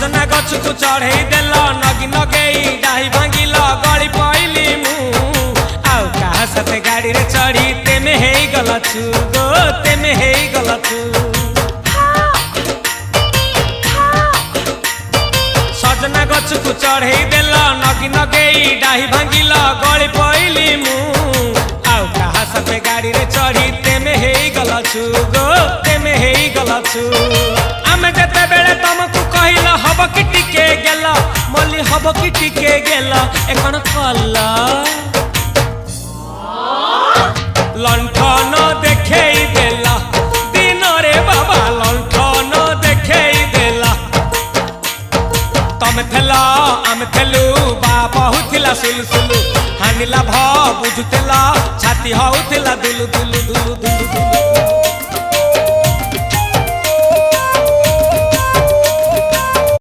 सजना गछ को चढ़े देल नगी नगेई डाही भांगिल गली पइली मु आउ कहा साथे गाड़ी रे चढ़ी तेमे हे गलछु गो तेमे हे गलछु सजना गछ को चढ़े देल नगी नगेई डाही भांगिल गली पइली मु आउ कहा साथे गाड़ी रे चढ़ी तेमे हे गलछु गो तेमे हे गलछु आमे जते बेले तुमको कहिल हब कि टिके गेल मल्ली हब कि टिके गेल एकन कल लंठन देखेई देला दिन रे बाबा लंठन देखेई देला तमे थेला आमे थेलु बाबा हुथिला सुलु हानिला भ बुझुतेला छाती हउथिला दुलु दुलु दुलु दुलु दुलु